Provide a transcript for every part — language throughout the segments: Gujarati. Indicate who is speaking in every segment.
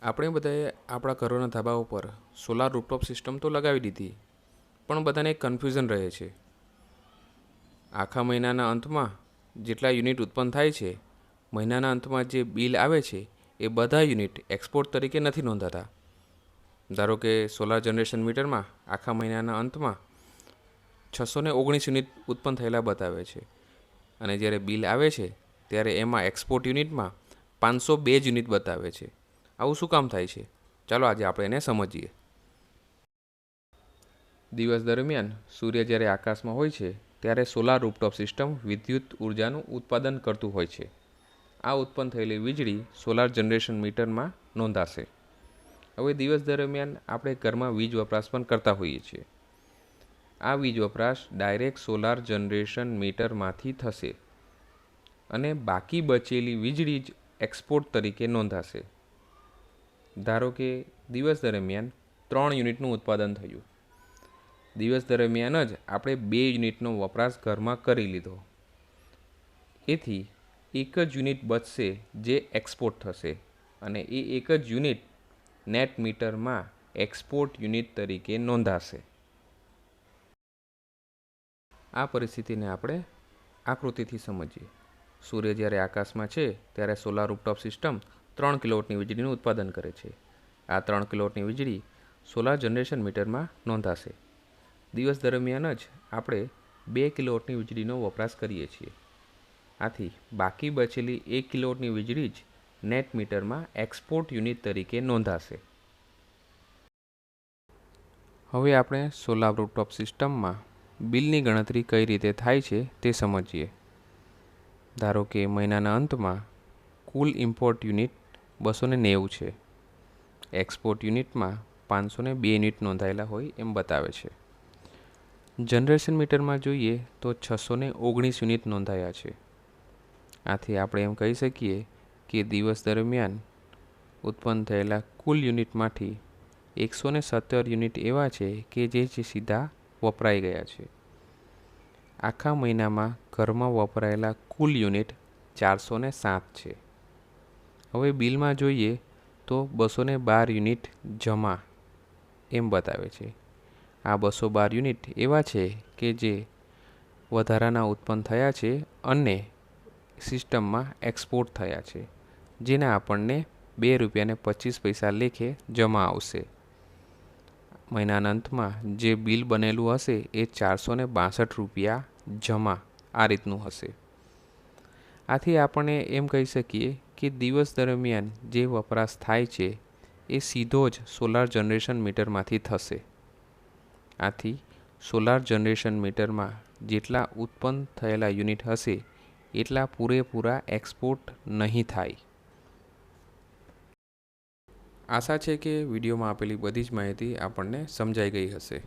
Speaker 1: આપણે બધાએ આપણા ઘરોના ધાબા ઉપર સોલાર રૂફટોપ સિસ્ટમ તો લગાવી દીધી, પણ બધાને એક કન્ફ્યુઝન રહે છે. આખા મહિનાના અંતમાં જેટલા યુનિટ ઉત્પન્ન થાય છે, મહિનાના અંતમાં જે બિલ આવે છે એ બધા યુનિટ એક્સપોર્ટ તરીકે નથી નોંધાતા. ધારો કે સોલાર જનરેશન મીટરમાં આખા મહિનાના અંતમાં 619 યુનિટ ઉત્પન્ન થયેલા બતાવે છે, અને જ્યારે બિલ આવે છે ત્યારે એમાં એક્સપોર્ટ યુનિટમાં 502 યુનિટ બતાવે છે. આવું શું કામ થાય છે? ચાલો આજે આપણે એને સમજીએ. દિવસ દરમિયાન સૂર્ય જ્યારે આકાશમાં હોય છે ત્યારે સોલાર રૂફટોપ સિસ્ટમ વિદ્યુત ઉર્જાનું ઉત્પાદન કરતું હોય છે. આ ઉત્પન્ન થયેલી વીજળી સોલાર જનરેશન મીટરમાં નોંધાશે. હવે દિવસ દરમિયાન આપણે ઘરમાં વીજ વપરાશ પણ કરતા હોઈએ છીએ. આ વીજ વપરાશ ડાયરેક્ટ સોલાર જનરેશન મીટરમાંથી થશે અને બાકી બચેલી વીજળી જ એક્સપોર્ટ તરીકે નોંધાશે. ધારો કે દિવસ દરમિયાન 3 યુનિટનું ઉત્પાદન થયું. દિવસ દરમિયાન જ આપણે 2 યુનિટનો વપરાશ ઘરમાં કરી લીધો. એથી એક જ યુનિટ બચશે જે એક્સપોર્ટ થશે, અને એ એક જ યુનિટ નેટ મીટરમાં એક્સપોર્ટ યુનિટ તરીકે નોંધાશે. આ પરિસ્થિતિને આપણે આકૃતિથી સમજીએ. સૂર્ય જ્યારે આકાશમાં છે ત્યારે સોલાર રૂફટોપ સિસ્ટમ 3 કિલોવોટની વીજળીનું ઉત્પાદન કરે છે. આ 3 કિલોવોટની વીજળી સોલાર જનરેશન મીટરમાં નોંધાશે. દિવસ દરમિયાન જ આપણે 2 કિલોવોટની વીજળીનો વપરાશ કરીએ છીએ. આથી બાકી બચેલી 1 કિલોવોટની વીજળી જ નેટ મીટરમાં એક્સપોર્ટ યુનિટ તરીકે નોંધાશે. હવે આપણે સોલાર રૂફટોપ સિસ્ટમમાં બિલની ગણતરી કઈ રીતે થાય છે તે સમજીએ. ધારો કે મહિનાના અંતમાં કુલ ઇમ્પોર્ટ યુનિટ 290 છે. એક્સપોર્ટ યુનિટમાં 502 યુનિટ નોંધાયેલા હોય એમ બતાવે છે. જનરેશન મીટરમાં જોઈએ તો 619 યુનિટ નોંધાયા છે. આથી આપણે એમ કહી શકીએ કે દિવસ દરમિયાન ઉત્પન્ન થયેલા કુલ યુનિટમાંથી 117 યુનિટ એવા છે કે જે સીધા વપરાઈ ગયા છે. આખા મહિનામાં ઘરમાં વપરાયેલા કુલ યુનિટ 407 છે. હવે બિલમાં જોઈએ તો 212 યુનિટ જમા એમ બતાવે છે. આ 212 યુનિટ એવા છે કે જે વધારાના ઉત્પન્ન થયા છે અને સિસ્ટમમાં એક્સપોર્ટ થયા છે, જેના આપણને ₹2.25 લેખે જમા આવશે. મહિનાના અંતમાં જે બિલ બનેલું હશે એ ₹462 જમા આ રીતનું હશે. આથી આપણે એમ કહી શકીએ કે દિવસ દરમિયાન જે વપરાશ થાય છે એ સીધો જ સોલાર જનરેશન મીટરમાંથી થશે. આથી સોલાર જનરેશન મીટરમાં જેટલા ઉત્પન્ન થયેલા યુનિટ હશે એટલા પૂરેપૂરા એક્સપોર્ટ નહીં થાય. આશા છે કે વિડીયોમાં આપેલી બધી જ માહિતી આપણને સમજાઈ ગઈ હશે.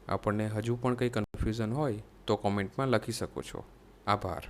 Speaker 1: આપણને હજુ પણ કંઈ કન્ફ્યુઝન હોય તો કોમેન્ટમાં લખી શકો છો. આભાર.